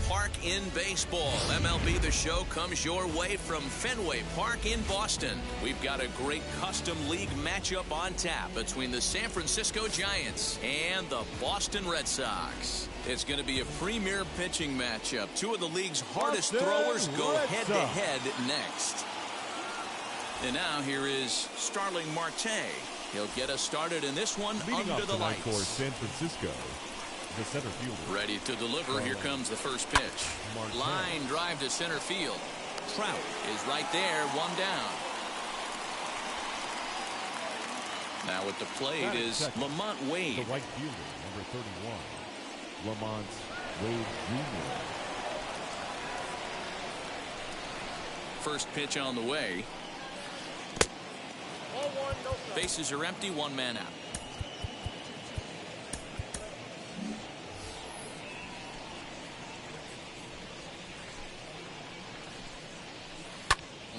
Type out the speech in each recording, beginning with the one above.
Park in baseball. MLB The Show comes your way from Fenway Park in Boston. We've got a great custom league matchup on tap between the San Francisco Giants and the Boston Red Sox. It's going to be a premier pitching matchup. Two of the league's hardest throwers go head-to-head next. And now here is Starling Marte. He'll get us started in this one under the lights. For San Francisco, the center fielder. Ready to deliver. Here comes the first pitch. Line drive to center field. Trout is right there, one down. Now at the plate is Lamont Wade. The right fielder, number 31, Lamont Wade Jr. First pitch on the way. Bases are empty, one man out.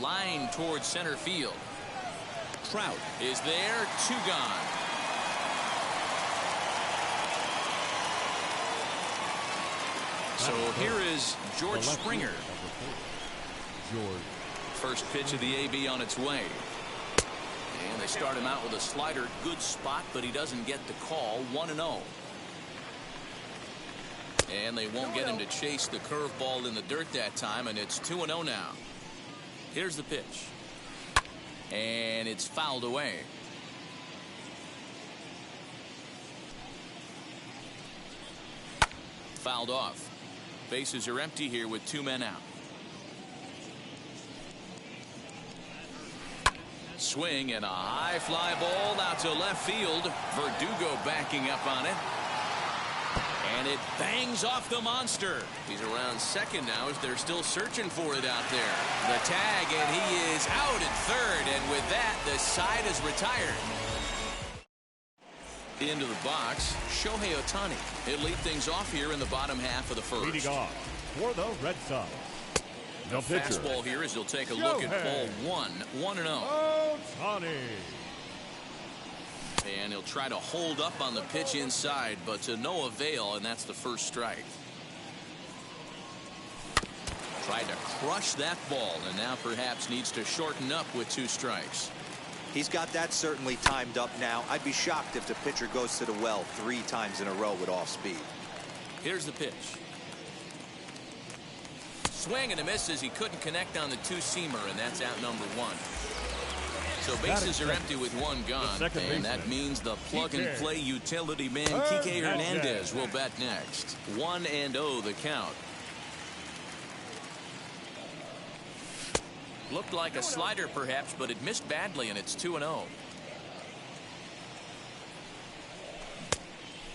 Line towards center field. Trout is there, two gone. So here is George Springer. First pitch of the AB on its way. And they start him out with a slider. Good spot, but he doesn't get the call. 1-0. And they won't get him to chase the curveball in the dirt that time, and it's 2-0 now. Here's the pitch. And it's fouled away. Fouled off. Bases are empty here with two men out. Swing and a high fly ball out to left field. Verdugo backing up on it. And it bangs off the monster. He's around second now as they're still searching for it out there. The tag, and he is out at third. And with that, the side is retired. Into the box, Shohei Ohtani. He'll lead things off here in the bottom half of the first. Leading off for the Red Sox. The fastball here as he'll take a look at ball one. 1-0. Ohtani. And he'll try to hold up on the pitch inside, but to no avail, and that's the first strike. Tried to crush that ball, and now perhaps needs to shorten up with two strikes. He's got that certainly timed up now. I'd be shocked if the pitcher goes to the well 3 times in a row with off speed. Here's the pitch. Swing and a miss as he couldn't connect on the two-seamer, and that's out number 1. So bases are empty with one gone, and that means the plug-and-play utility man Kike Hernandez will bat next. 1-0 the count. Looked like a slider perhaps, but it missed badly, and it's 2-0.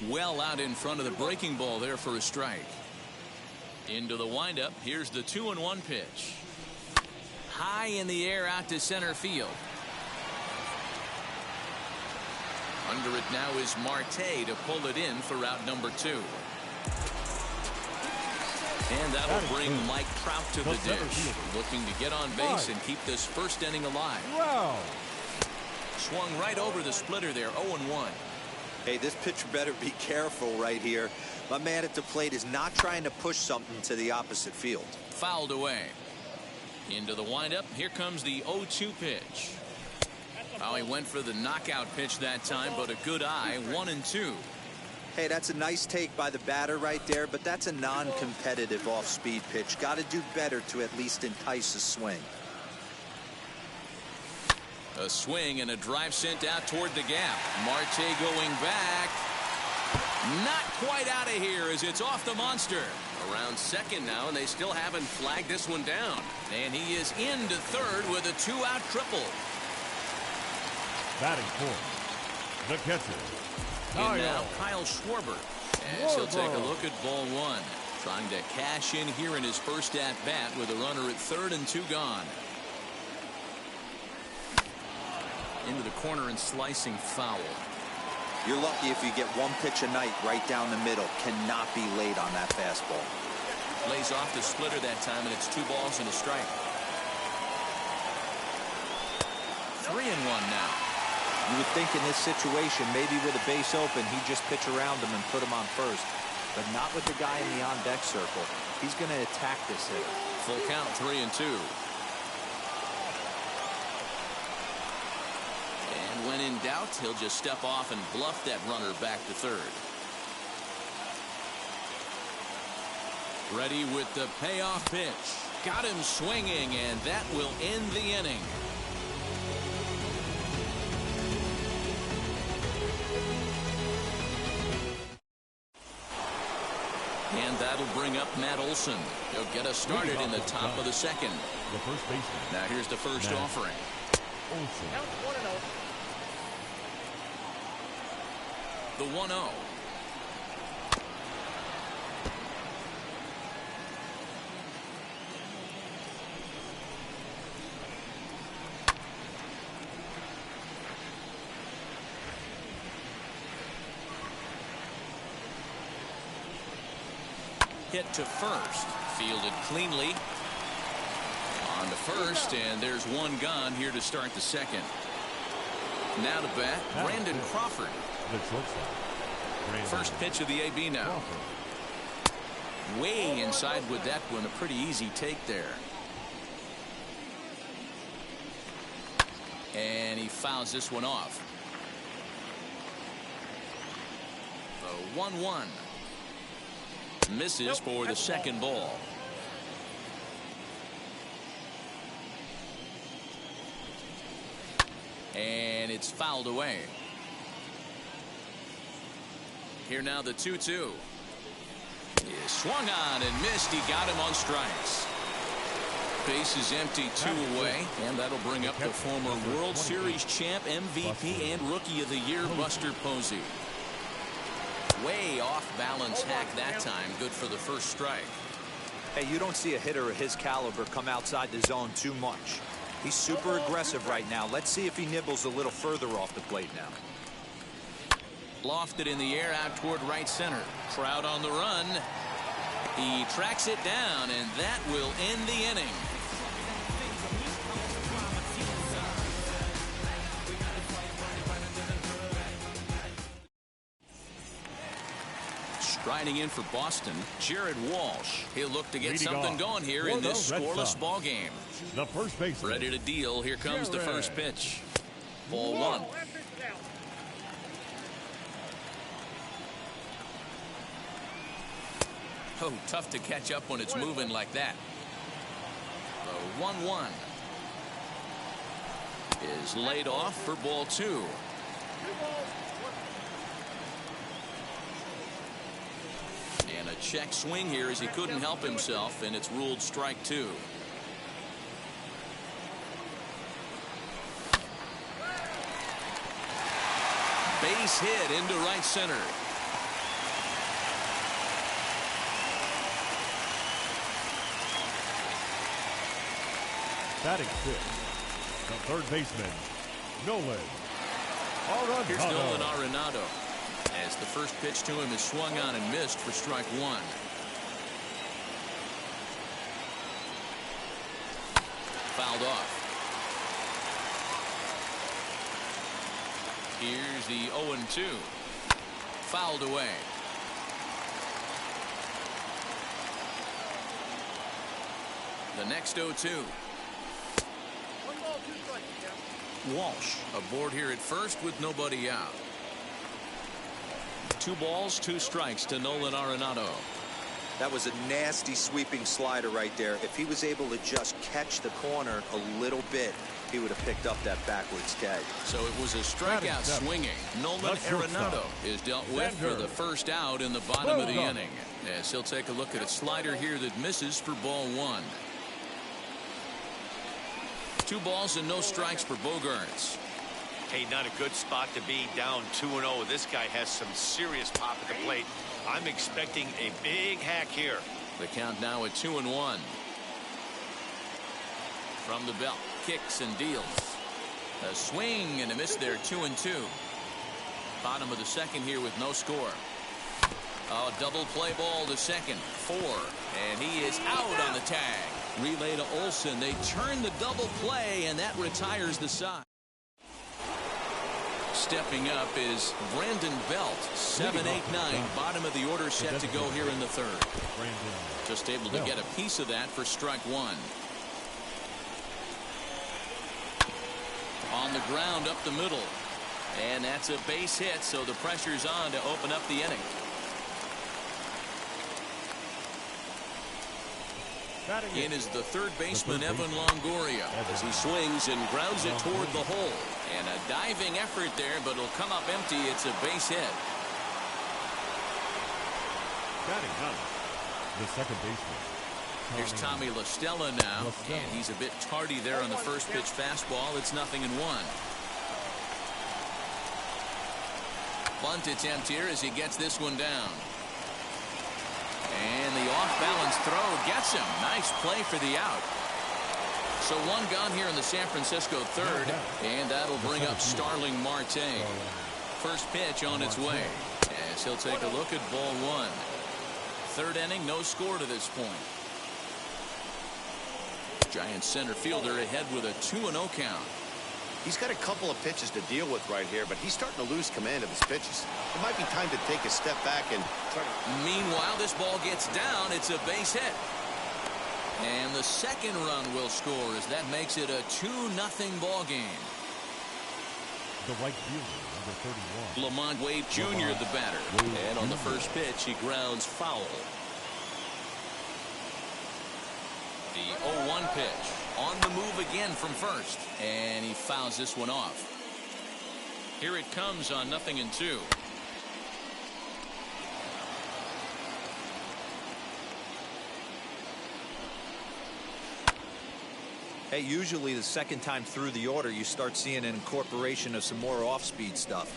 Well out in front of the breaking ball there for a strike. Into the windup. Here's the 2-1 pitch. High in the air out to center field. Under it now is Marte to pull it in for out number 2. And that will bring Mike Trout to the dish. Looking to get on base and keep this first inning alive. Wow. Swung right over the splitter there. 0-1. Hey, this pitcher better be careful right here. My man at the plate is not trying to push something to the opposite field. Fouled away. Into the windup. Here comes the 0-2 pitch. Oh, he went for the knockout pitch that time, but a good eye. 1-2. Hey, that's a nice take by the batter right there, but that's a non-competitive off-speed pitch. Got to do better to at least entice a swing. A swing and a drive sent out toward the gap. Marte going back. Not quite out of here as it's off the monster. Around second now, and they still haven't flagged this one down. And he is into third with a 2-out triple. Batting fourth, the catcher. And now Kyle Schwarber. As he'll take a look at ball 1. Trying to cash in here in his first at-bat with a runner at third and 2 gone. Into the corner and slicing foul. You're lucky if you get one pitch a night right down the middle. Cannot be late on that fastball. Lays off the splitter that time, and it's 2 balls and a strike. 3-1 now. You would think in this situation, maybe with a base open, he'd just pitch around him and put him on first. but not with the guy in the on-deck circle. He's going to attack this hitter. Full count, 3-2. And when in doubt, he'll just step off and bluff that runner back to third. Ready with the payoff pitch. Got him swinging, and that will end the inning. And that'll bring up Matt Olson. He'll get us started in the top of the second. The first baseman. Now here's the first Matt offering. Olson. The 1-0. Hit to first, fielded cleanly. On to first, and there's one gone here to start the second. Now to bat, Brandon Crawford. The shortstop. First pitch of the AB now. Way inside with that one, a pretty easy take there. And he fouls this one off. The 1-1. Misses for the second ball. And it's fouled away. Here now the 2-2. He swung on and missed. He got him on strikes. Base is empty, 2 away, and that'll bring up the former World Series champ, MVP, and Rookie of the Year, Buster Posey. Way off balance hack that time. Good for the first strike. Hey, you don't see a hitter of his caliber come outside the zone too much. He's super aggressive right now. Let's see if he nibbles a little further off the plate now. Lofted in the air out toward right center. Crowd on the run. He tracks it down, and that will end the inning. Striding in for Boston, Jared Walsh. He'll look to get something going here in this scoreless ball game. The first baseman. Ready to deal. Here comes the first pitch. Ball 1. Oh, tough to catch up when it's moving like that. The 1-1 is laid off for ball 2. And a check swing here as he couldn't help himself, and it's ruled strike 2. Base hit into right center. Batting fifth, the third baseman, Nolan Arenado. Here's Nolan Arenado, as the first pitch to him is swung on and missed for strike 1. Fouled off. Here's the 0-2. Fouled away. The next 0-2. Walsh aboard here at first with nobody out. 2 balls, 2 strikes to Nolan Arenado. That was a nasty sweeping slider right there. If he was able to just catch the corner a little bit, he would have picked up that backwards tag. So it was a strikeout swinging. Nolan Arenado is dealt with for the first out in the bottom of the inning. As he'll take a look at a slider here that misses for ball 1. 2 balls and no strikes for Bogaerts. Hey, not a good spot to be, down 2-0. This guy has some serious pop at the plate. I'm expecting a big hack here. The count now at 2-1. From the belt, kicks and deals. A swing and a miss there, 2-2. Bottom of the second here with no score. A double play ball to second, 4, and he is out on the tag. Relay to Olson. They turn the double play, and that retires the side. stepping up is Brandon Belt. 7-8-9, bottom of the order, set to go here in the third. Just able to get a piece of that for strike one. On the ground up the middle. And that's a base hit, so the pressure's on to open up the inning. In is the third baseman, Evan Longoria, as he swings and grounds it toward the hole. And a diving effort there, but it'll come up empty. It's a base hit. The second baseman. Here's Tommy La Stella now, and he's a bit tardy there on the first pitch fastball. It's 0-1. Bunt attempt here as he gets this one down. And the off-balance throw gets him. Nice play for the out. So one gone here in the San Francisco third, and that'll bring up Starling Marte. First pitch on its way, as he'll take a look at ball one. Third inning, no score to this point. Giants center fielder ahead with a 2-0 count. He's got a couple of pitches to deal with right here, but he's starting to lose command of his pitches. It might be time to take a step back and try to... Meanwhile, this ball gets down. It's a base hit. And the second run will score as that makes it a 2-0 ball game. The right fielder, number 31. Lamont Wade Jr. the batter. And on the first pitch, he grounds foul. The 0-1 pitch. On the move again from first. And he fouls this one off. Here it comes on 0-2. Hey, usually the second time through the order, you start seeing an incorporation of some more off-speed stuff.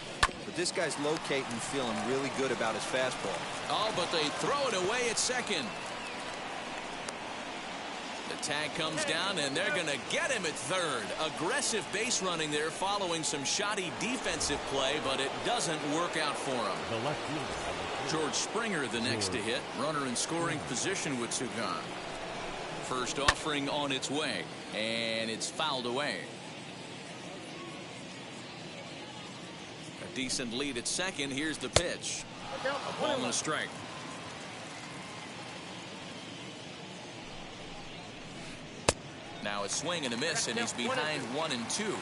But this guy's locating, feeling really good about his fastball. Oh, but they throw it away at second. The tag comes down, and they're going to get him at third. Aggressive base running there following some shoddy defensive play, but it doesn't work out for him. The left fielder. George Springer the next to hit. Runner in scoring position with two gone. First offering on its way, and it's fouled away. A decent lead at second. Here's the pitch. A ball and a strike. Now a swing and a miss, and he's behind 1-2.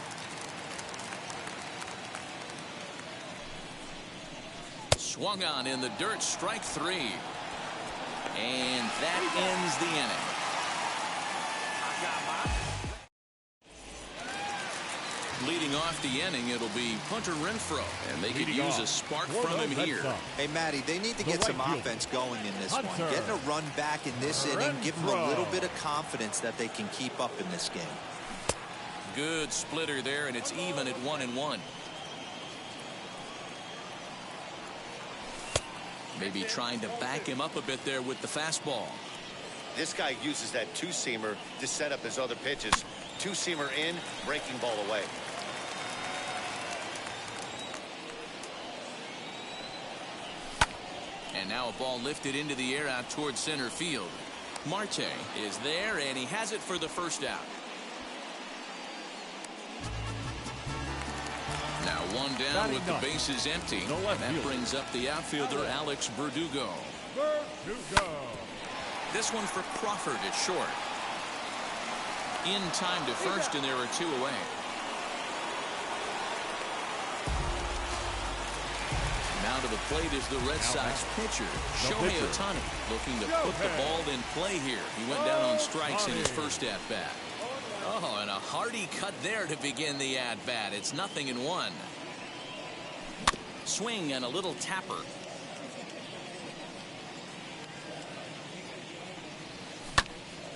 Swung on in the dirt, strike three. And that ends the inning. Leading off the inning, it'll be Hunter Renfroe, and they could use a spark from him here. Hey, Matty, they need to get some offense going in this one. Getting a run back in this inning, give them a little bit of confidence that they can keep up in this game. Good splitter there, and it's even at 1-1. Maybe trying to back him up a bit there with the fastball. This guy uses that two-seamer to set up his other pitches. Two-seamer in, breaking ball away. And now a ball lifted into the air out towards center field. Marte is there, and he has it for the first out. Now one down with the bases empty. And that brings up the outfielder, Alex Verdugo. This one for Crawford at short. In time to first, and there are two away. Now to the plate is the Red Sox pitcher, Shohei Ohtani, looking to put the ball in play here. He went down on strikes in his first at-bat. Oh, and a hearty cut there to begin the at-bat. It's 0-1. Swing and a little tapper.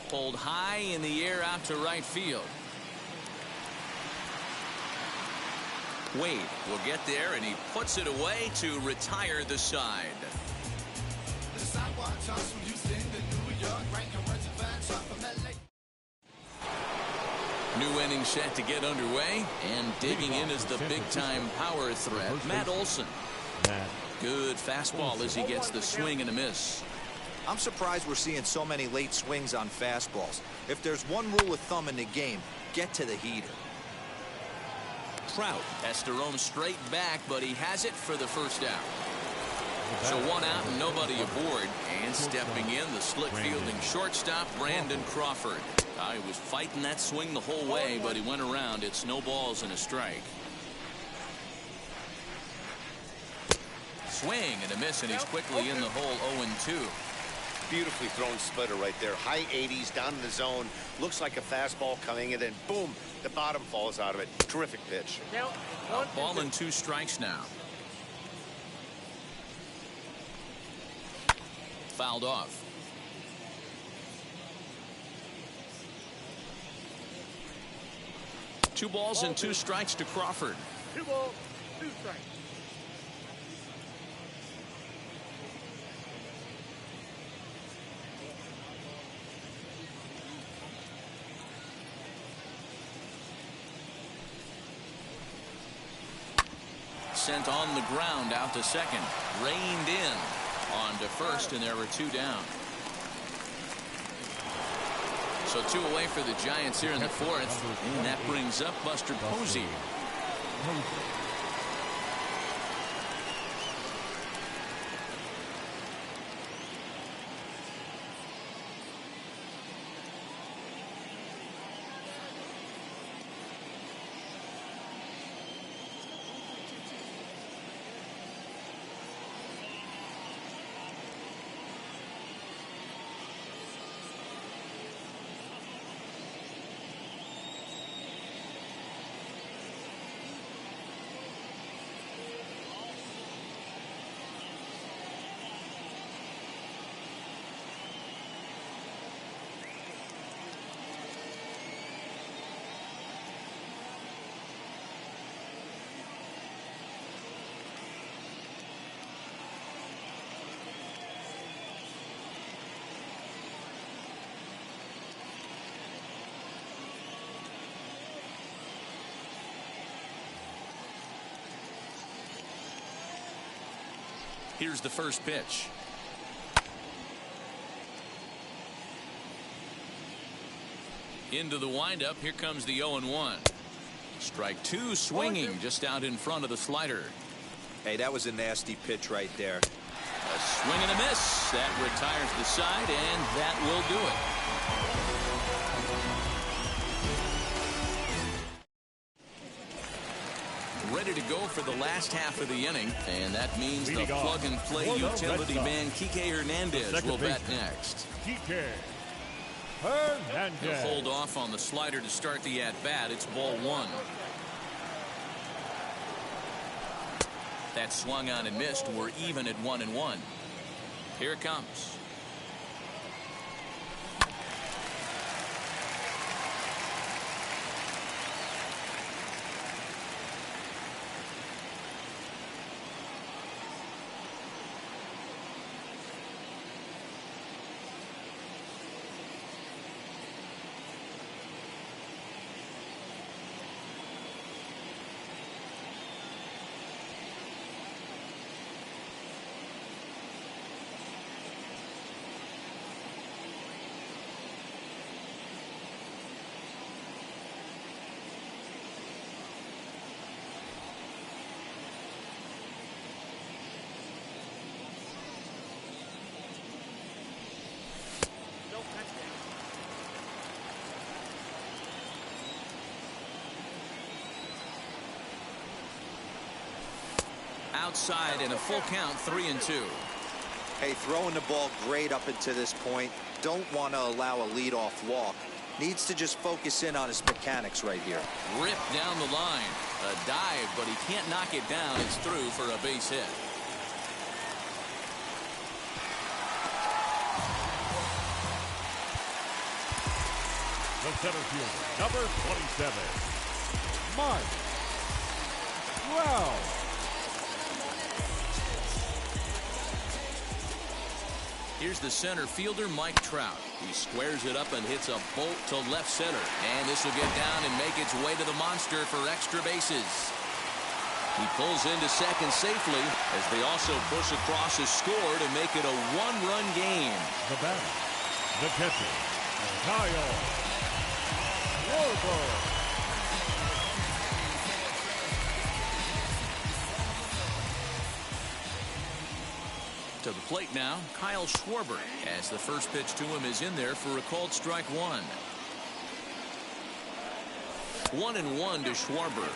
Pulled high in the air out to right field. Wade will get there, and he puts it away to retire the side. New inning set to get underway, and digging in is the big-time power threat, Matt Olson. Good fastball as he gets the swing and a miss. I'm surprised we're seeing so many late swings on fastballs. If there's one rule of thumb in the game, get to the heater. Trout has to roam straight back, but he has it for the first out. So 1 out and nobody aboard. And stepping in, the slick fielding shortstop, Brandon Crawford. He was fighting that swing the whole way, but he went around. It's no balls and a strike. Swing and a miss, and he's quickly in the hole. 0-2. Beautifully thrown splitter right there. High 80s down in the zone. Looks like a fastball coming, and then boom, the bottom falls out of it. Terrific pitch. Ball and 2 strikes now. Fouled off. Two balls and 2 strikes to Crawford. 2 balls, 2 strikes. Sent on the ground out to second. Reined in on to first, and there were 2 down. So 2 away for the Giants here in the 4th. And that brings up Buster Posey. Here's the first pitch. Into the windup. Here comes the 0-1. Strike 2 swinging just out in front of the slider. Hey, that was a nasty pitch right there. A swing and a miss. That retires the side, and that will do it. Ready to go for the last half of the inning, and that means the plug-and-play utility man Kike Hernandez will bat next. Kike Hernandez. He'll hold off on the slider to start the at-bat. It's ball 1. That swung on and missed. We're even at 1-1. Here it comes. Outside in a full count, 3-2. Hey, throwing the ball great up until this point. Don't want to allow a leadoff walk. Needs to just focus in on his mechanics right here. Ripped down the line. A dive, but he can't knock it down. It's through for a base hit. The center fielder, number 27, Mike Trout. Here's the center fielder, Mike Trout. He squares it up and hits a bolt to left center. And this will get down and make its way to the monster for extra bases. He pulls into second safely as they also push across a score to make it a one-run game. The batter, the catcher, Kyle Schwarber. To the plate now, Kyle Schwarber, as the first pitch to him is in there for a called strike one. 1-1 to Schwarber.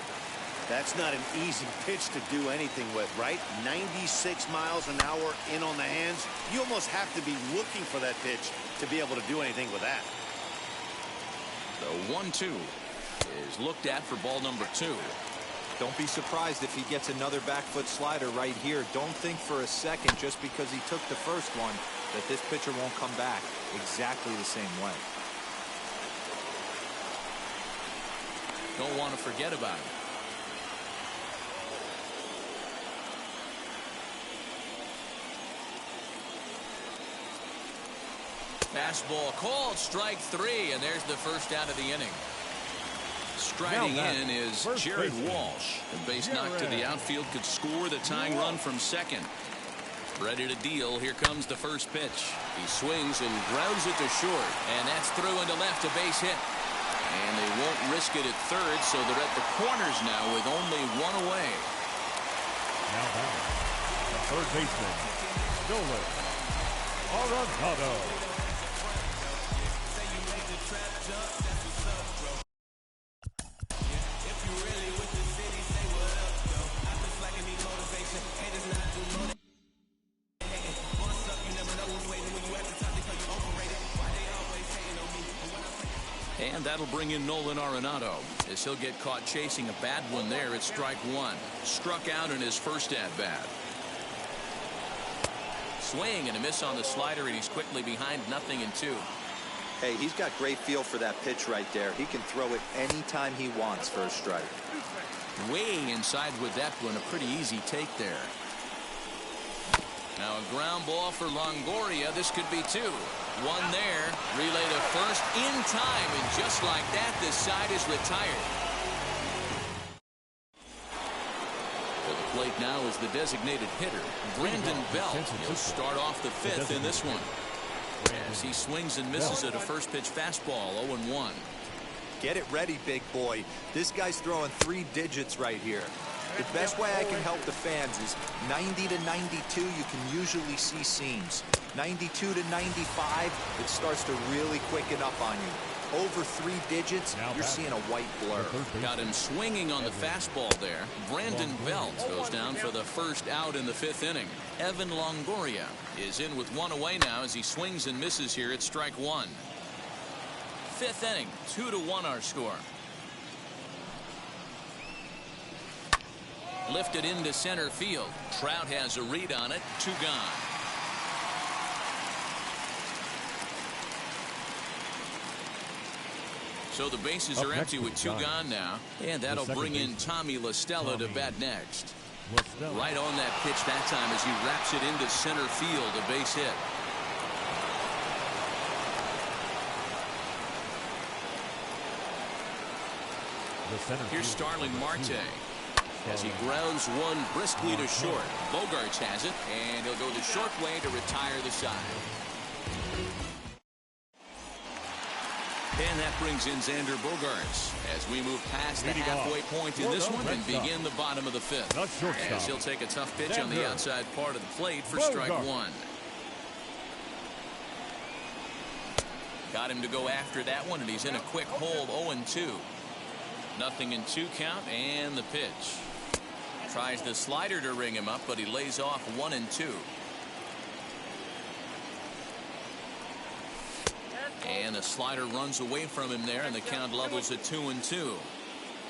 That's not an easy pitch to do anything with, right? 96 miles an hour in on the hands. You almost have to be looking for that pitch to be able to do anything with that. The 1-2 is looked at for ball number 2. Don't be surprised if he gets another back foot slider right here. Don't think for a second, just because he took the first one, that this pitcher won't come back exactly the same way. Don't want to forget about it. Fastball called, strike 3, and there's the first out of the inning. Striding in is Jared Walsh. The base knock to the outfield could score the tying run from second. Ready to deal. Here comes the first pitch. He swings and grounds it to short, and that's through into left, a base hit. And they won't risk it at third, so they're at the corners now with only one away. Now back, the third baseman, Nolan Arenado. And that'll bring in Nolan Arenado as he'll get caught chasing a bad one there at strike 1. Struck out in his first at bat. Swing and a miss on the slider, and he's quickly behind 0-2. Hey, he's got great feel for that pitch right there. He can throw it anytime he wants for a strike. Way inside with that one, a pretty easy take there. Now a ground ball for Longoria. This could be 2. One there. Relay to first in time, and just like that, this side is retired. To the plate now is the designated hitter, Brandon Belt. He'll start off the 5th in this one, as he swings and misses at a first pitch fastball. 0-1. Get it ready, big boy. This guy's throwing 3 digits right here. The best way I can help the fans is 90 to 92. You can usually see seams. 92 to 95, it starts to really quicken up on you. Over 3 digits, you're seeing a white blur. Got him swinging on the fastball there. Brandon Belt goes down for the first out in the 5th inning. Evan Longoria is in with 1 away now as he swings and misses here at strike 1. 5th inning, 2-1 our score. Lifted into center field. Trout has a read on it. 2 gone. So the bases are empty with 2 gone now, and that'll bring in Tommy La Stella to bat next. Right on that pitch that time as he wraps it into center field, a base hit. Here's Starling Marte as he grounds one briskly to short. Bogaerts has it, and he'll go the short way to retire the side. And that brings in Xander Bogaerts as we move past the halfway point in this one and begin the bottom of the 5th. As he'll take a tough pitch on the outside part of the plate for strike 1. Got him to go after that one, and he's in a quick hold. 0-2. 0-2 count, and the pitch. Tries the slider to ring him up, but he lays off 1-2. And the slider runs away from him there, and the count levels at 2-2.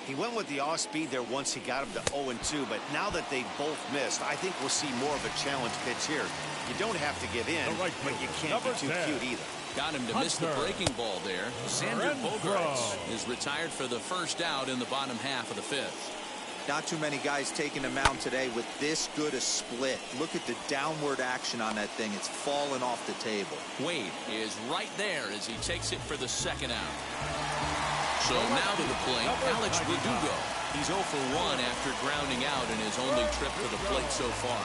He went with the off speed there once he got him to 0-2, but now that they both missed, I think we'll see more of a challenge pitch here. You don't have to give in, but you can't be too cute either. Got him to miss the breaking ball there. Xander Bogaerts is retired for the first out in the bottom half of the 5th. Not too many guys taking the mound today with this good a split. Look at the downward action on that thing. It's falling off the table. Wade is right there as he takes it for the second out. So now to the plate, Alex Verdugo. He's 0 for 1 after grounding out in his only trip to the plate so far.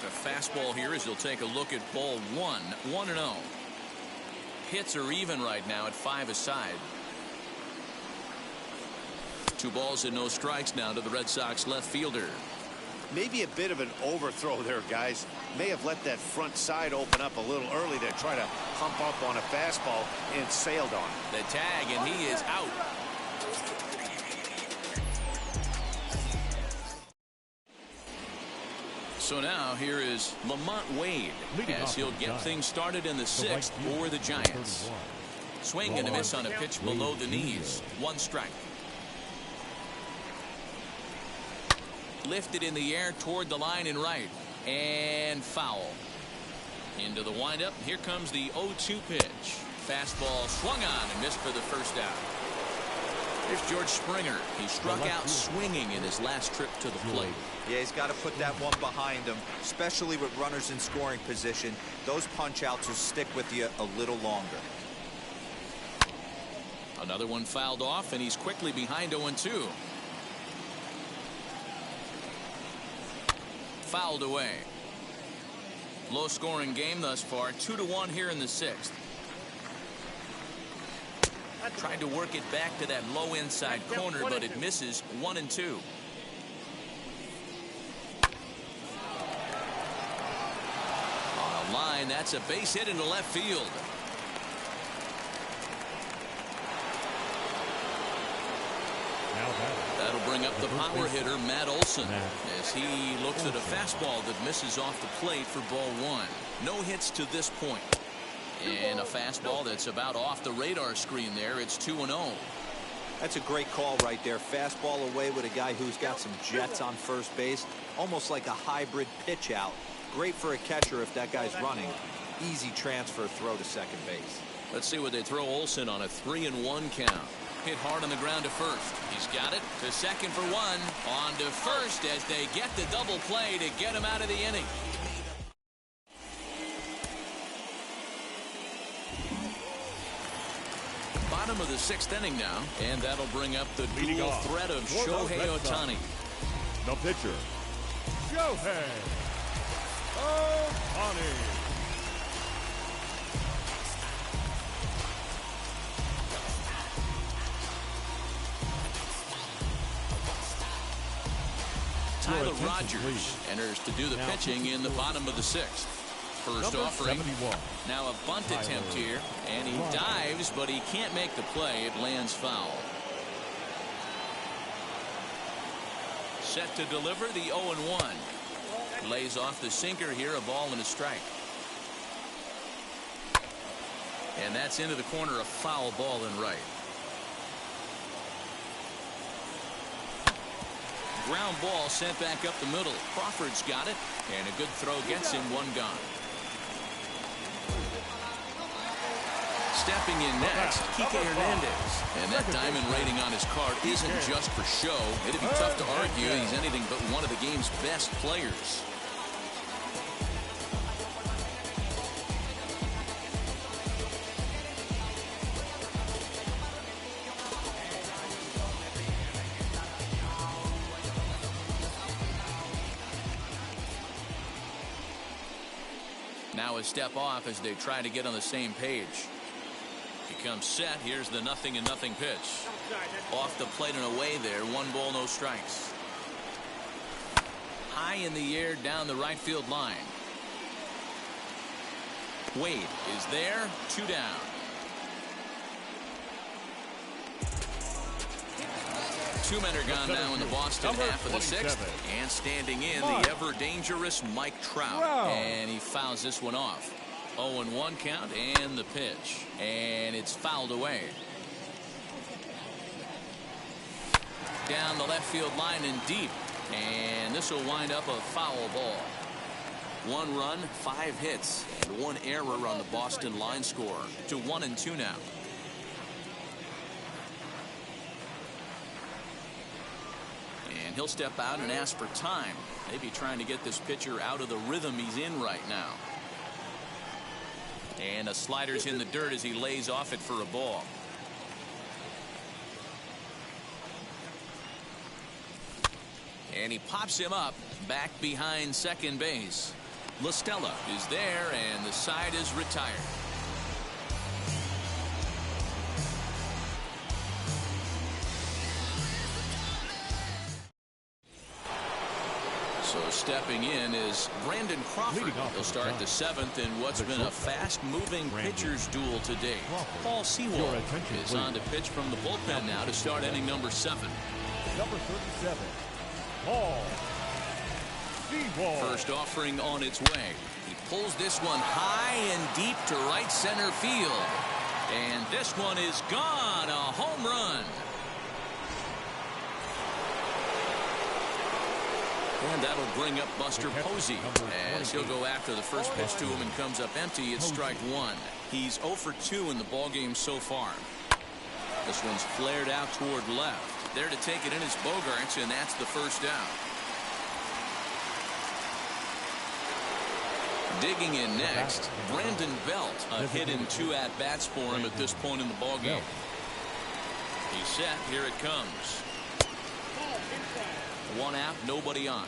The fastball here as he'll take a look at ball 1. 1-0. Hits are even right now at 5 aside. 2 balls and no strikes now to the Red Sox left fielder. Maybe a bit of an overthrow there, guys. May have let that front side open up a little early to try to hump up on a fastball and sailed on it. The tag, and he is out. So now here is Lamont Wade as he'll get things started in the sixth for the Giants. Swing and a miss on a pitch below the knees. 1 strike. Lifted in the air toward the line and right. And foul. Into the windup. Here comes the 0-2 pitch. Fastball swung on and missed for the first out. Here's George Springer. He struck out swinging in his last trip to the plate. Yeah, he's got to put that one behind him, especially with runners in scoring position. Those punch-outs will stick with you a little longer. Another one fouled off, and he's quickly behind 0-2. Fouled away. Low-scoring game thus far. 2-1 here in the sixth. Tried to work it back to that low inside corner, but it misses. 1-2. On a line, that's a base hit into left field. That'll bring up the power hitter, Matt Olson, as he looks at a fastball that misses off the plate for ball 1. No hits to this point. And a fastball that's about off the radar screen there. It's 2-0. That's a great call right there. Fastball away with a guy who's got some jets on first base. Almost like a hybrid pitch out. Great for a catcher if that guy's running. Easy transfer throw to second base. Let's see what they throw Olson on a 3-1 count. Hit hard on the ground to first. He's got it to second for 1. On to first as they get the double play to get him out of the inning. Bottom of the sixth inning now, and that'll bring up the dual threat of Shohei Ohtani. The pitcher, Shohei Ohtani. Tyler Rogers enters to do the pitching in the bottom of the sixth. First offering. Now a bunt attempt here, and he dives, but he can't make the play. It lands foul. Set to deliver the 0-1. Lays off the sinker here, a ball and a strike. And that's into the corner, a foul ball and right. Ground ball sent back up the middle. Crawford's got it, and a good throw gets him. 1 gone. Stepping in next, Kike Hernandez. And that diamond rating on his card isn't just for show. It'd be tough to argue he's anything but one of the game's best players. Now a step off as they try to get on the same page. He comes set. Here's the 0-0 pitch. Off the plate and away there. 1 ball, no strikes. High in the air down the right field line. Wade is there. 2 down. Two men are gone now in the Boston half of the sixth. And standing in, the ever-dangerous Mike Trout. And he fouls this one off. 0-1 count and the pitch. And it's fouled away. Down the left field line and deep. And this will wind up a foul ball. 1 run, 5 hits, and 1 error on the Boston line score. To 1-2 now. And he'll step out and ask for time. Maybe trying to get this pitcher out of the rhythm he's in right now. And a slider's in the dirt as he lays off it for a ball. And he pops him up back behind second base. La Stella is there, and the side is retired. So stepping in is Brandon Crawford. He'll start the seventh in what's been a fast-moving pitcher's duel today. Paul Sewald is on to pitch from the bullpen now to start inning number 7. Number 37, Paul Sewald. First offering on its way. He pulls this one high and deep to right center field. And this one is gone. A home run. And that'll bring up Buster Posey as he'll go after the first pitch to him and comes up empty. It's strike 1. He's 0 for 2 in the ballgame so far. This one's flared out toward left. There to take it in is Bogaerts, and that's the first out. Digging in next, Brandon Belt. A hit in 2 at-bats for him at this point in the ballgame. He's set. Here it comes. 1 out, nobody on.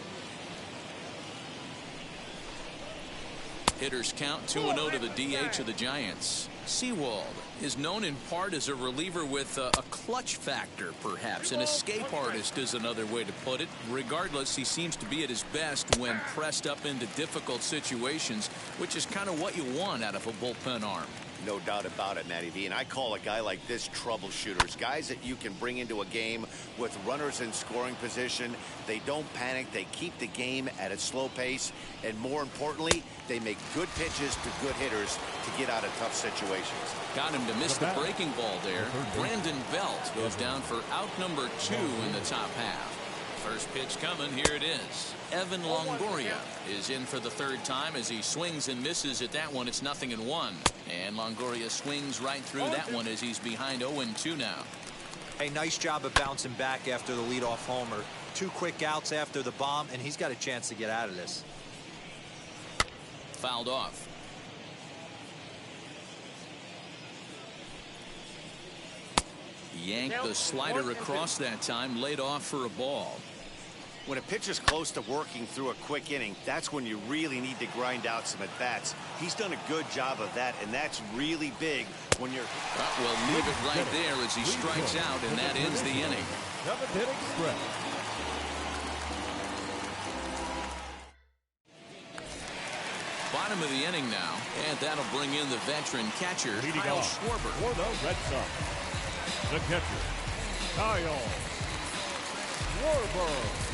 Hitters count 2-0 to the DH of the Giants. Sewald is known in part as a reliever with a clutch factor, perhaps. An escape artist is another way to put it. Regardless, he seems to be at his best when pressed up into difficult situations, which is kind of what you want out of a bullpen arm. No doubt about it, Matty V. And I call a guy like this troubleshooters. Guys that you can bring into a game with runners in scoring position. They don't panic. They keep the game at a slow pace. And more importantly, they make good pitches to good hitters to get out of tough situations. Got him to miss the breaking ball there. Brandon Belt goes down for out number 2 in the top half. First pitch coming. Here it is. Evan Longoria is in for the 3rd time as he swings and misses at that one. It's 0-1. And Longoria swings right through that one as he's behind 0-2 now. Hey, nice job of bouncing back after the leadoff homer. 2 quick outs after the bomb, and he's got a chance to get out of this. Fouled off. Yanked the slider across that time, laid off for a ball. When a pitcher's close to working through a quick inning, that's when you really need to grind out some at-bats. He's done a good job of that, and that's really big when you're... We'll leave it right there as he strikes out, and that ends the inning. 7th inning stretch. Bottom of the inning now, and that'll bring in the veteran catcher, Kyle Schwarber. For the Red Sox, the catcher, Kyle Schwarber.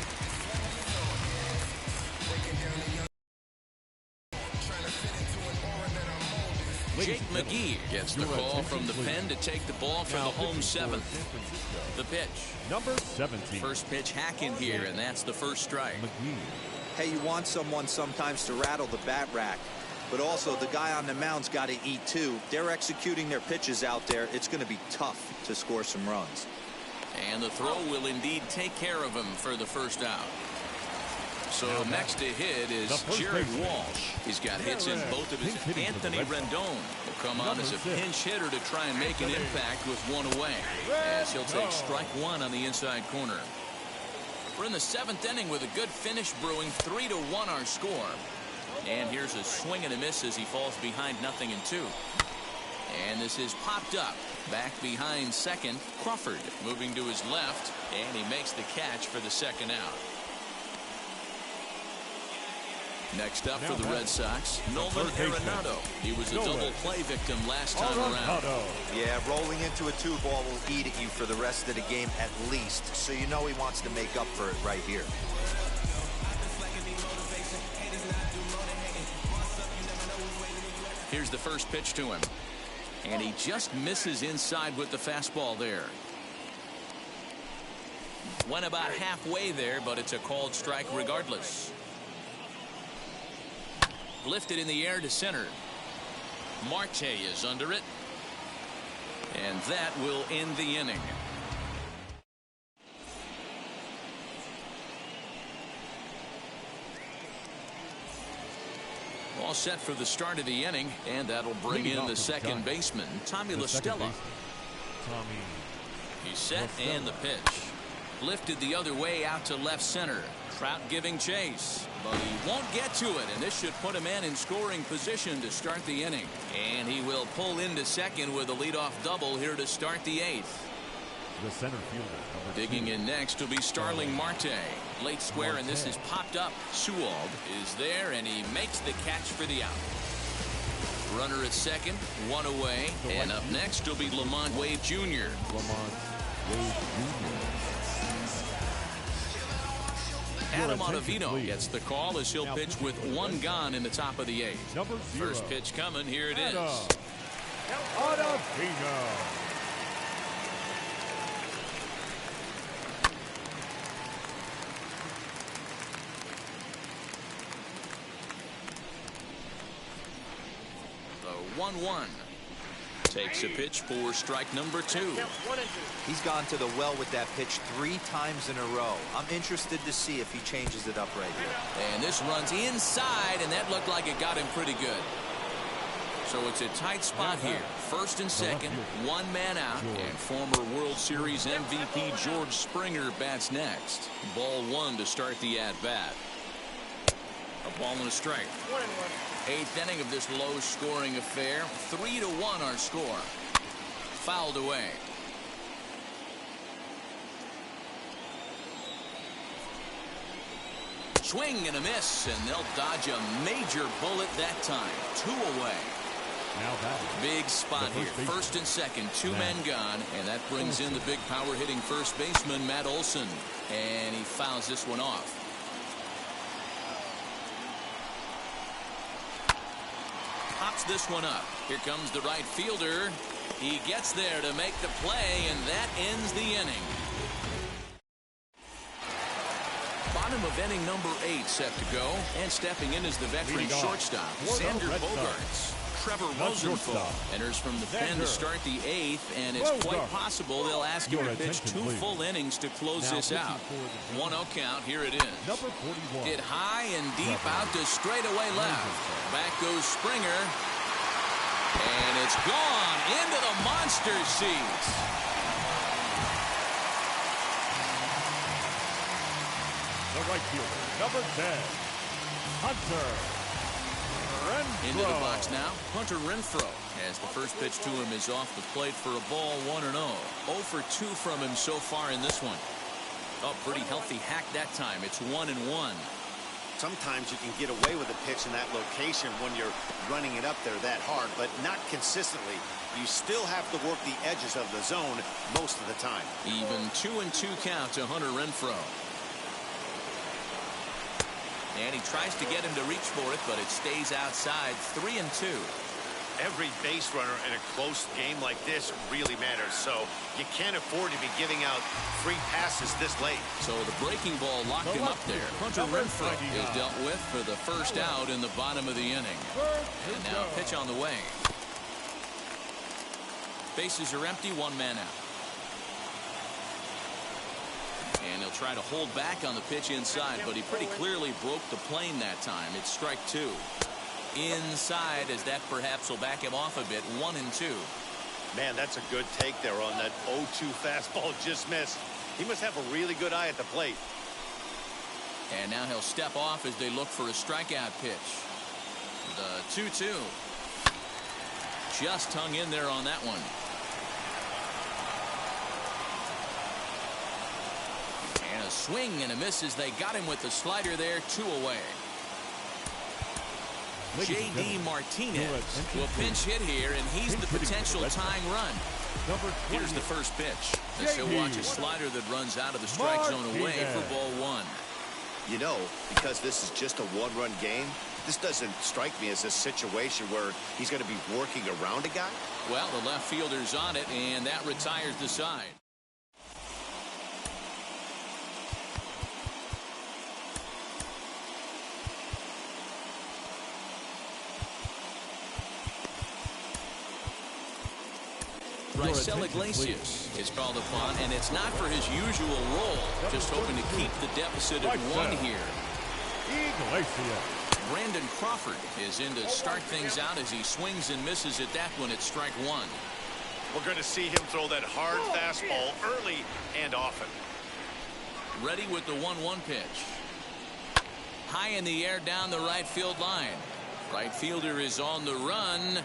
Jake McGee gets the call from the pen to take the ball for the home 7th. The pitch. Number 17. First pitch hack in here, and that's the first strike. Hey, you want someone sometimes to rattle the bat rack, but also the guy on the mound's got to eat too. They're executing their pitches out there. It's going to be tough to score some runs. And the throw will indeed take care of him for the first out. So next to hit is Jared Walsh. He's got hits in both of his. Anthony Rendon will come on as a pinch hitter to try and make an impact with 1 away, as he'll take strike 1 on the inside corner. We're in the 7th inning with a good finish brewing. 3-1 our score. And here's a swing and a miss as he falls behind 0-2. And this is popped up. Back behind second, Crawford moving to his left, and he makes the catch for the 2nd out. Next up for the Red Sox, Nolan Arenado. He was a double play victim last time around. Yeah, rolling into a 2-ball will eat at you for the rest of the game at least. So you know he wants to make up for it right here. Here's the first pitch to him. And he just misses inside with the fastball there. Went about halfway there, but it's a called strike regardless. Lifted in the air to center. Marte is under it. And that will end the inning. All set for the start of the inning, and that'll bring in the second baseman, Tommy La Stella. He's set, and the pitch. Lifted the other way out to left center. Trout giving chase, but he won't get to it, and this should put a man in scoring position to start the inning. And he will pull into second with a leadoff double here to start the 8th. The center fielder. Digging in next will be Starling Marte. Late square, and this is popped up. Sewald is there, and he makes the catch for the out. Runner at second, one away, and up next will be Lamont Wade Jr. Lamont Wade Jr. Adam Ottavino gets the call as he'll pitch with one gone in the top of the eighth. First pitch coming. Here it is. Ottavino. The 1-1 takes a pitch for strike number 2. He's gone to the well with that pitch 3 times in a row. I'm interested to see if he changes it up right here. And this runs inside, and that looked like it got him pretty good. So it's a tight spot here. First and second, one man out, and former World Series MVP George Springer bats next. Ball 1 to start the at-bat. A ball and a strike. 8th inning of this low-scoring affair. 3-1 our score. Fouled away. Swing and a miss, and they'll dodge a major bullet that time. 2 away. Now that big spot here. First and second, 2 men gone, and that brings in the big power-hitting first baseman Matt Olson, and he fouls this one off. Pops this one up. Here comes the right fielder. He gets there to make the play, and that ends the inning. Bottom of inning number 8 set to go, and stepping in is the veteran shortstop, Xander Bogaerts. Trevor Rosenthal enters from the pen to start the 8th, and it's quite possible they'll ask him to pitch 2 full innings to close this out. 1-0 count. Here it is. number 41. Hit high and deep out to straightaway left. Back goes Springer, and it's gone into the monster seats. The right fielder, number 10, Hunter Renfroe. Into the box now, Hunter Renfroe, as the first pitch to him is off the plate for a ball, 1-0. 0 for 2 from him so far in this one. Oh, pretty healthy hack that time. It's 1-1. Sometimes you can get away with a pitch in that location when you're running it up there that hard, but not consistently. You still have to work the edges of the zone most of the time. Even 2-2 count to Hunter Renfroe. And he tries to get him to reach for it, but it stays outside. 3-2. Every base runner in a close game like this really matters, so you can't afford to be giving out free passes this late. So the breaking ball locked him up there. Hunter Renfroe is dealt with for the first out in the bottom of the inning. And now pitch on the way. Bases are empty, 1 man out. And he'll try to hold back on the pitch inside, but he pretty clearly broke the plane that time. It's strike 2. Inside, as that perhaps will back him off a bit. 1-2. Man, that's a good take there on that 0-2 fastball just missed. He must have a really good eye at the plate. And now he'll step off as they look for a strikeout pitch. The 2-2. Just hung in there on that one. And a swing and a miss as they got him with the slider there. 2 away. J.D. Martinez will pinch hit here, and he's the potential tying run. Here's the first pitch. As he'll watch a slider that runs out of the strike zone away for ball 1. You know, because this is just a 1-run game, this doesn't strike me as a situation where he's going to be working around a guy. Well, the left fielder's on it, and that retires the side. Raisel Iglesias is called upon, and it's not for his usual role. Just hoping to keep the deficit at 1 here. Iglesias. Brandon Crawford is in to start things out as he swings and misses at that one at strike 1. We're going to see him throw that hard fastball early and often. Ready with the 1-1 pitch. High in the air down the right field line. Right fielder is on the run.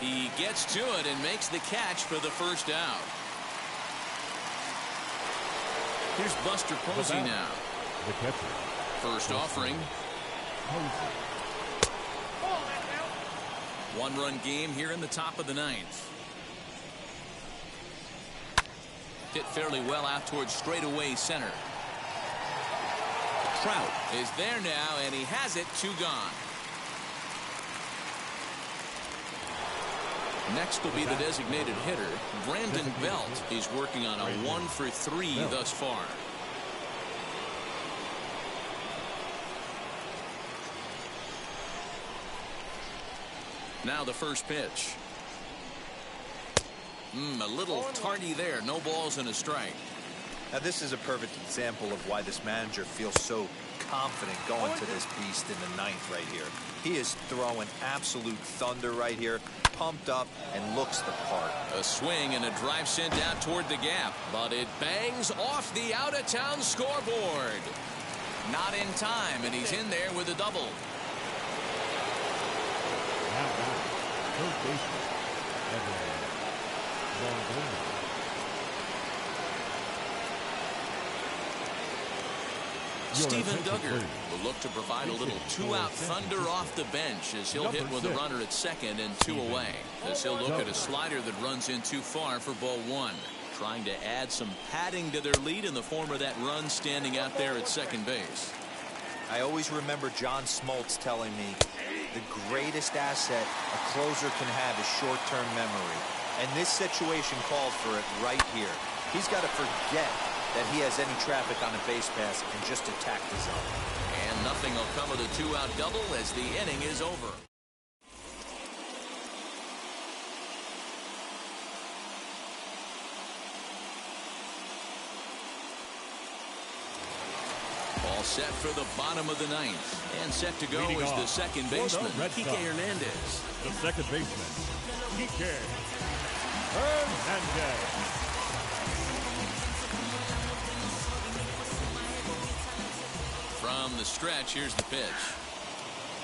He gets to it and makes the catch for the first out. Here's Buster Posey now. The catcher. First offering. Posey. 1-run game here in the top of the ninth. Hit fairly well out towards straightaway center. Trout is there now, and he has it. 2 gone. Next will be the designated hitter. Brandon Belt is working on a 1-for-3 thus far. Now the first pitch. A little tardy there. No balls and a strike. Now this is a perfect example of why this manager feels so confident going to this beast in the ninth right here. He is throwing absolute thunder right here, pumped up and looks the part. A swing and a drive sent out toward the gap, but it bangs off the out-of-town scoreboard. Not in time, and he's in there with a double. Now back. Third baseman. Evan Longoria. Steven Duggar will look to provide a little 2-out thunder off the bench as he'll hit with a runner at second and 2 away. As he'll look at a slider that runs in too far for ball 1. Trying to add some padding to their lead in the form of that run standing out there at second base. I always remember John Smoltz telling me the greatest asset a closer can have is short-term memory. And this situation calls for it right here. He's got to forget that he has any traffic on a base pass and just attack the zone. And nothing will come of the 2-out double as the inning is over. All set for the bottom of the ninth. And set to go is the second baseman, Kike Hernandez. The second baseman, Kike Hernandez. From the stretch, here's the pitch.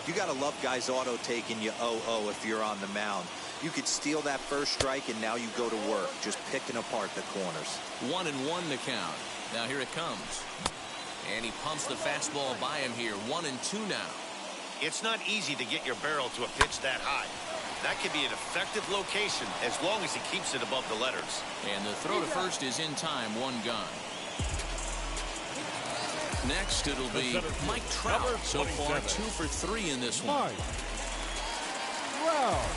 You got to love guys auto taking you 0-0 if you're on the mound. You could steal that first strike and now you go to work just picking apart the corners. 1-1 the count. Now here it comes. And he pumps the fastball by him here. 1-2 now. It's not easy to get your barrel to a pitch that high. That could be an effective location as long as he keeps it above the letters. And the throw to first is in time. 1 gone. Next, it'll be Mike Trout. So far, 2 for 3 in this one. Mike Trout.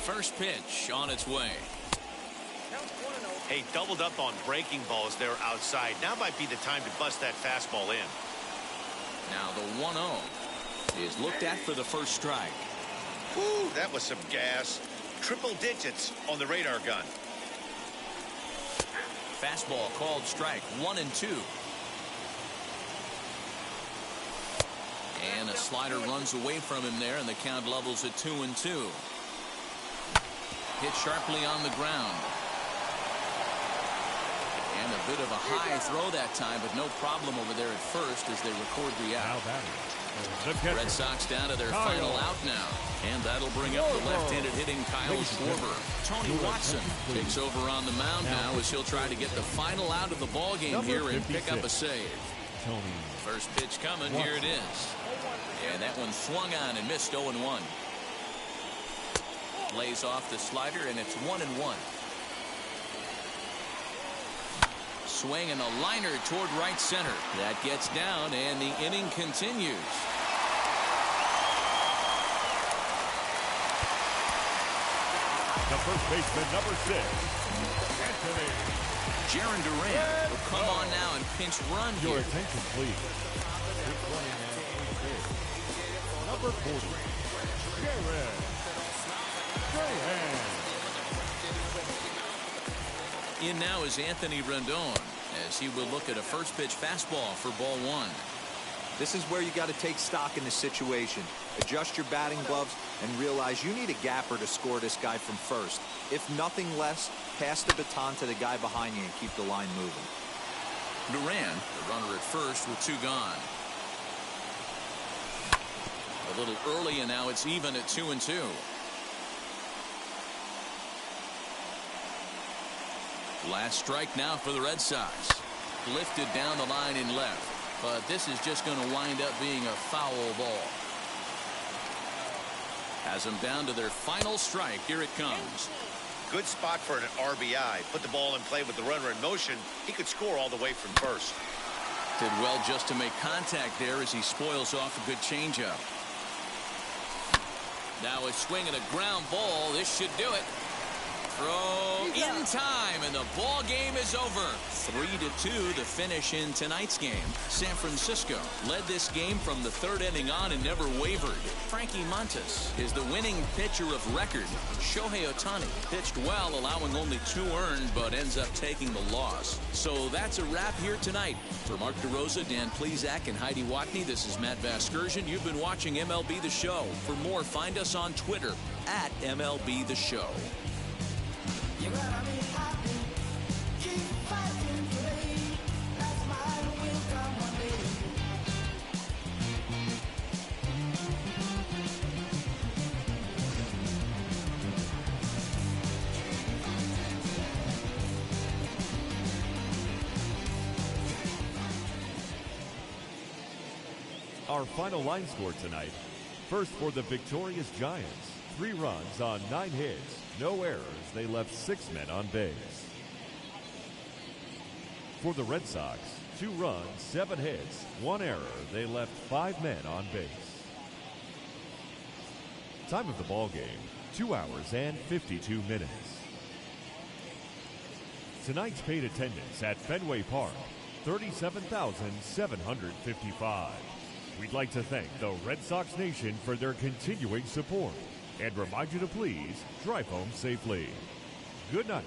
First pitch on its way. Hey, doubled up on breaking balls there outside. Now might be the time to bust that fastball in. Now the 1-0 is looked at for the first strike. Whew, that was some gas. Triple digits on the radar gun. Fastball called strike. 1-2. And a slider runs away from him there, and the count levels at 2-2. Hit sharply on the ground. And a bit of a high throw that time, but no problem over there at first as they record the out. Red Sox down to their final out now. And that'll bring up the left-handed hitting Kyle Schwarber. Tony Watson takes over on the mound now as he'll try to get the final out of the ball game here and pick up a save. First pitch coming. Here it is. And that one swung on and missed. 0-1. Lays off the slider, and it's 1-1. Swing and a liner toward right center. That gets down, and the inning continues. The first baseman, number 6, Anthony. Jarren Duran will come on now and pinch run here. Your attention, please. Number 40, Jarren Duran. In now is Anthony Rendon as he will look at a first pitch fastball for ball 1. This is where you got to take stock in the situation. Adjust your batting gloves and realize you need a gapper to score this guy from first. If nothing less, pass the baton to the guy behind you and keep the line moving. Duran, the runner at first with 2 gone. A little early, and now it's even at 2-2. Last strike now for the Red Sox. Lifted down the line in left, but this is just going to wind up being a foul ball. Has them down to their final strike. Here it comes. Good spot for an RBI. Put the ball in play with the runner in motion. He could score all the way from first. Did well just to make contact there as he spoils off a good changeup. Now a swing and a ground ball. This should do it. Throw in time, and the ball game is over. 3-2 the finish in tonight's game. San Francisco led this game from the third inning on and never wavered. Frankie Montas is the winning pitcher of record. Shohei Ohtani pitched well, allowing only 2 earned, but ends up taking the loss. So that's a wrap here tonight. For Mark DeRosa, Dan Plesac, and Heidi Watney, this is Matt Vasgersian. You've been watching MLB The Show. For more, find us on Twitter at MLB The Show. You gotta be happy, keep fighting today. That smile will come one day. Our final line score tonight. First for the victorious Giants. 3 runs on 9 hits. No errors. They left 6 men on base. For the Red Sox, 2 runs, 7 hits, 1 error. They left 5 men on base. Time of the ball game, 2 hours and 52 minutes. Tonight's paid attendance at Fenway Park, 37,755. We'd like to thank the Red Sox Nation for their continuing support and remind you to please drive home safely. Good night.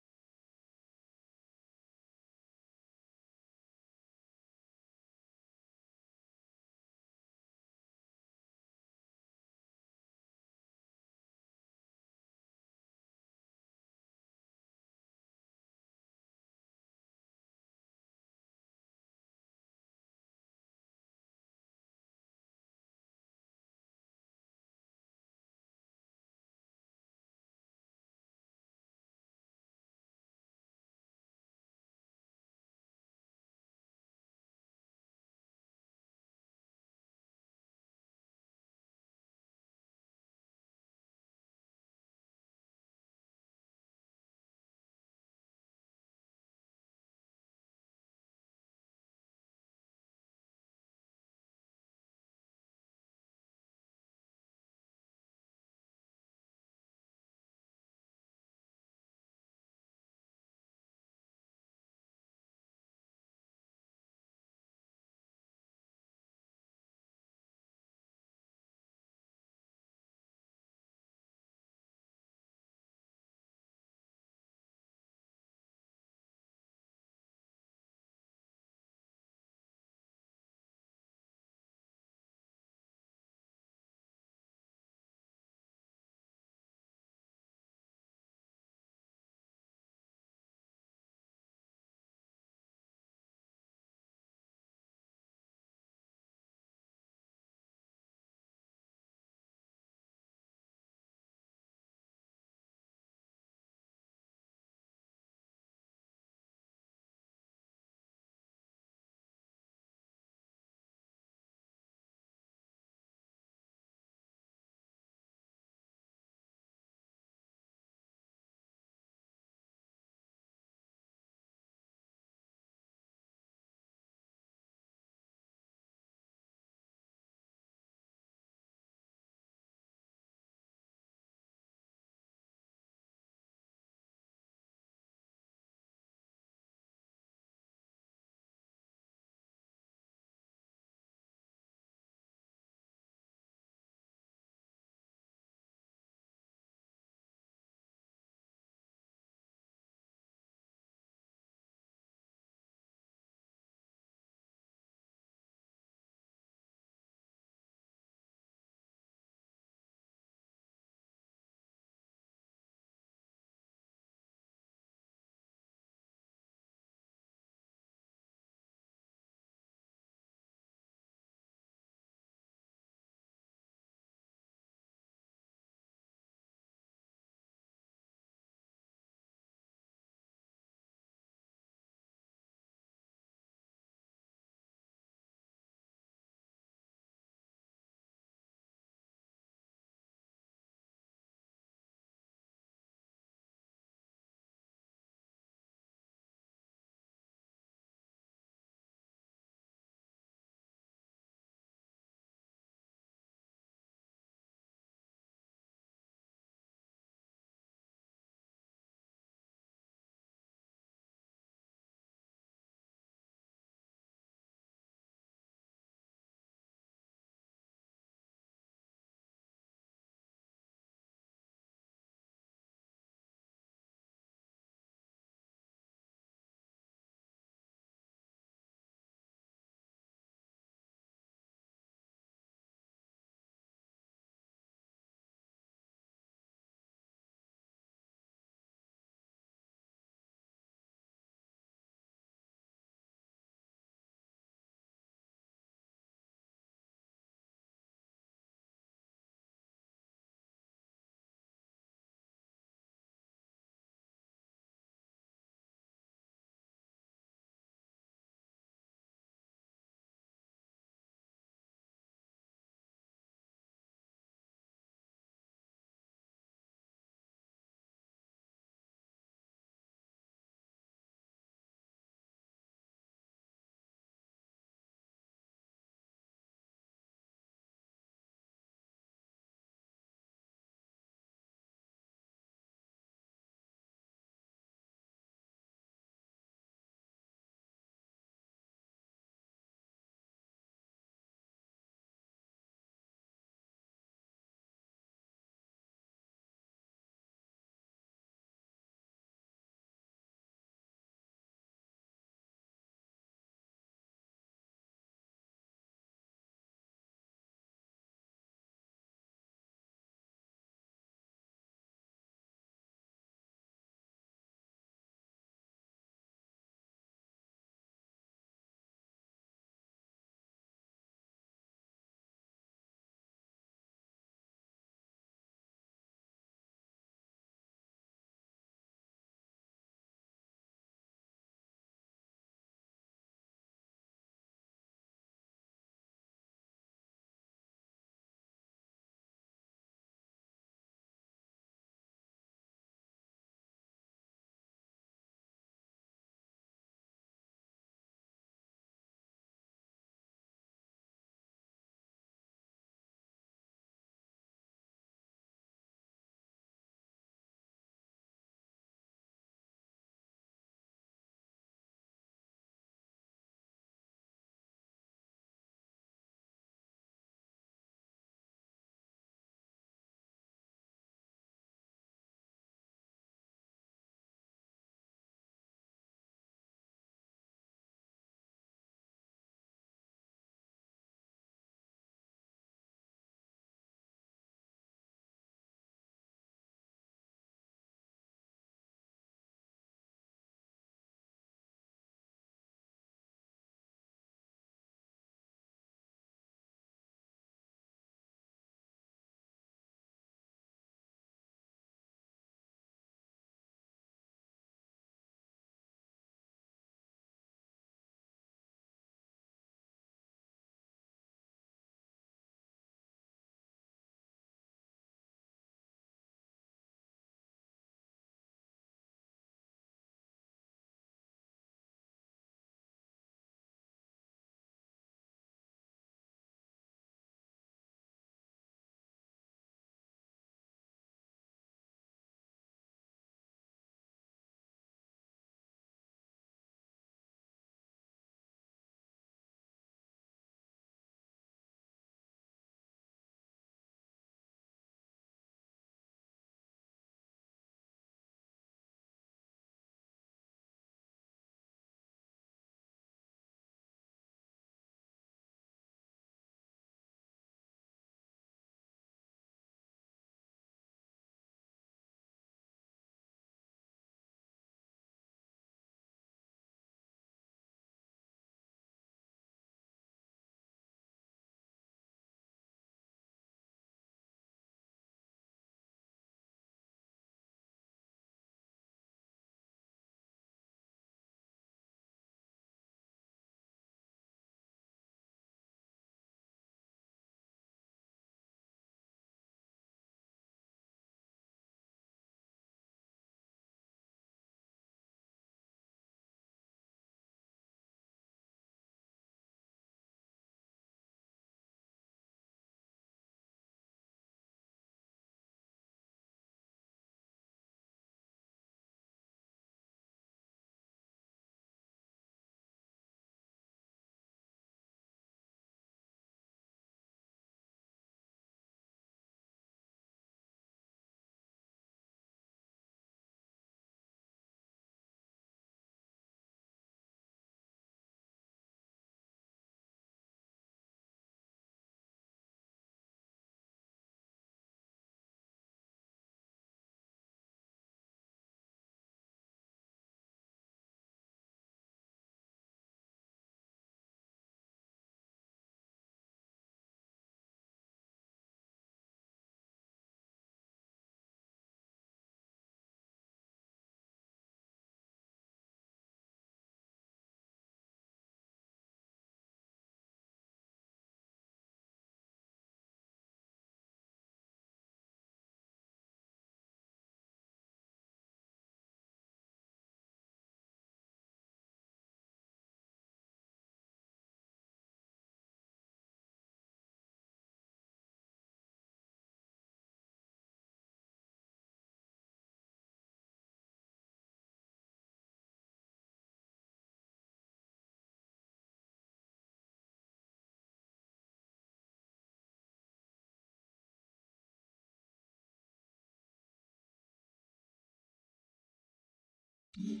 Mm-hmm.